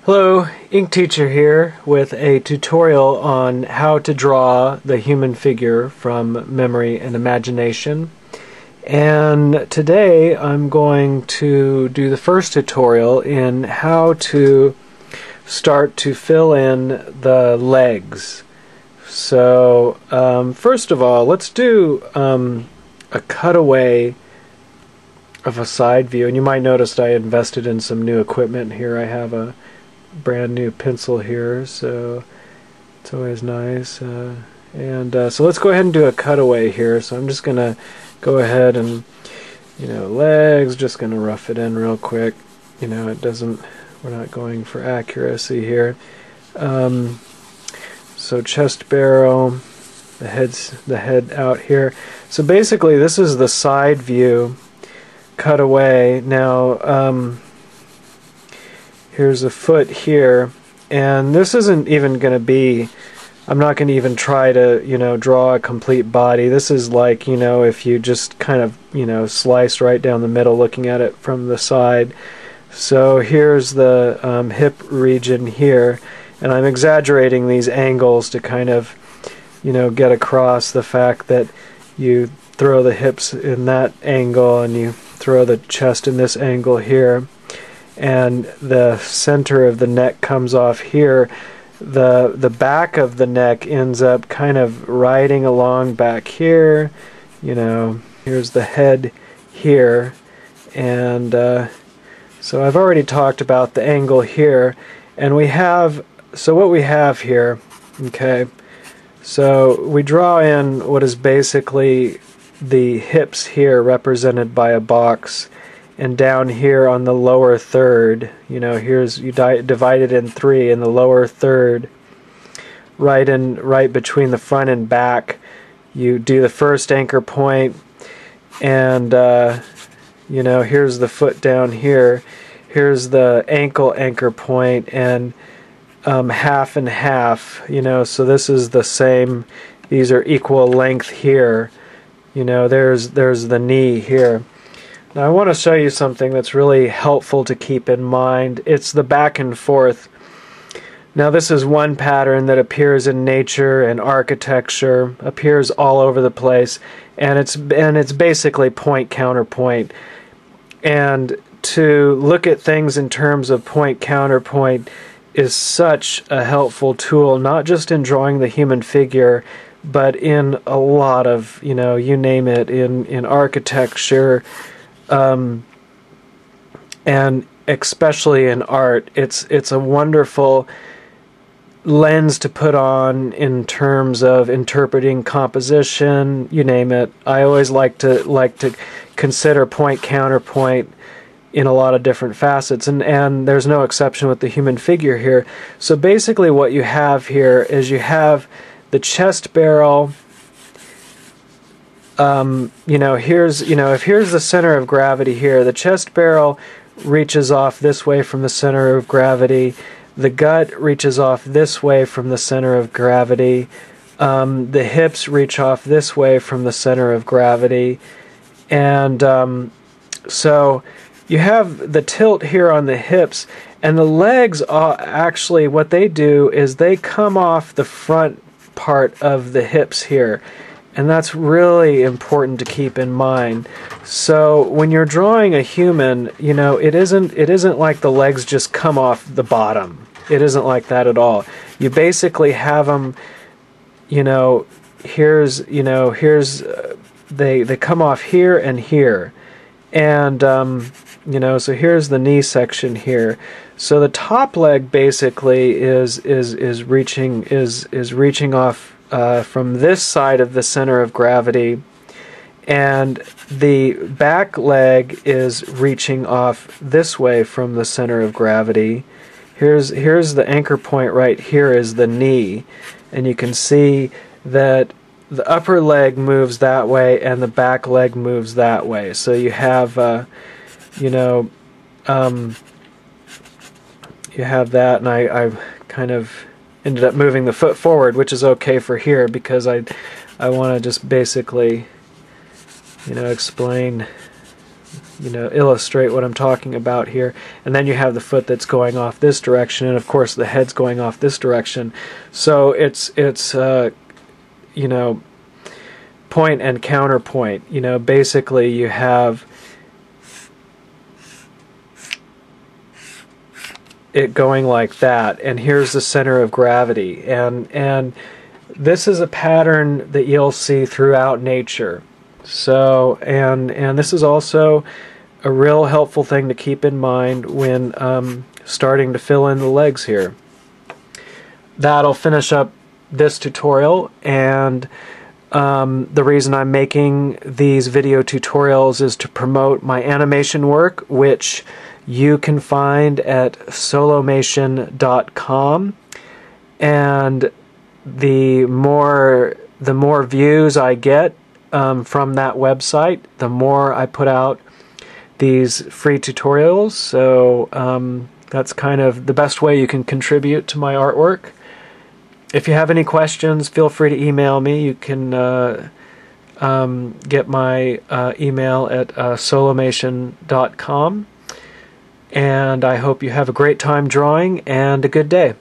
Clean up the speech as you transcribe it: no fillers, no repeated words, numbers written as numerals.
Hello, Ink Teacher here with a tutorial on how to draw the human figure from memory and imagination. And today I'm going to do the first tutorial in how to start to fill in the legs. So first of all, let's do a cutaway of a side view. And you might notice I invested in some new equipment here. I have a brand new pencil here, so it's always nice. So let's go ahead and do a cutaway here. So I'm just gonna go ahead and, legs, just gonna rough it in real quick. We're not going for accuracy here. So chest barrel, the head out here. So basically this is the side view cutaway. Now here's a foot here, and this isn't even going to be, I'm not going to even try to, draw a complete body. This is like, if you just kind of, slice right down the middle looking at it from the side. So here's the hip region here, and I'm exaggerating these angles to kind of, get across the fact that you throw the hips in that angle and you throw the chest in this angle here. And the center of the neck comes off here. The back of the neck ends up kind of riding along back here. Here's the head here, and so I've already talked about the angle here, and what we have here, okay, so we draw in what is basically the hips here represented by a box. And down here on the lower third, here's you divide it in three, and the lower third, right between the front and back, you do the first anchor point, and here's the foot down here, here's the ankle anchor point, and half and half, so this is the same. These are equal length here. There's the knee here. Now I want to show you something that's really helpful to keep in mind. It's the back and forth. Now this is one pattern that appears in nature and architecture, appears all over the place, and it's basically point counterpoint. And to look at things in terms of point counterpoint is such a helpful tool, not just in drawing the human figure, but in a lot of, you name it, in architecture, and especially in art. It's a wonderful lens to put on in terms of interpreting composition, you name it. I always like to consider point counterpoint in a lot of different facets, and there's no exception with the human figure here. So basically what you have here is you have the chest barrel. If here's the center of gravity here, the chest barrel reaches off this way from the center of gravity, the gut reaches off this way from the center of gravity, the hips reach off this way from the center of gravity, and so you have the tilt here on the hips, and the legs actually, what they do is they come off the front part of the hips here. And that's really important to keep in mind. So when you're drawing a human, it isn't like the legs just come off the bottom. It isn't like that at all. You basically have them, they come off here and here, and so here's the knee section here. So the top leg basically is reaching off from this side of the center of gravity, and the back leg is reaching off this way from the center of gravity. Here's the anchor point right here is the knee, and you can see that the upper leg moves that way and the back leg moves that way. So you have you have that, and I kind of ended up moving the foot forward, which is okay for here because I want to just basically explain illustrate what I'm talking about here. And then you have the foot that's going off this direction, and of course the head's going off this direction. So it's point and counterpoint. Basically you have it going like that, and here's the center of gravity, and this is a pattern that you'll see throughout nature. So and this is also a real helpful thing to keep in mind when starting to fill in the legs here. That'll finish up this tutorial, and the reason I'm making these video tutorials is to promote my animation work, which you can find at solomation.com, and the more views I get from that website, the more I put out these free tutorials. So that's kind of the best way you can contribute to my artwork. If you have any questions, feel free to email me. You can get my email at solomation.com. And I hope you have a great time drawing and a good day.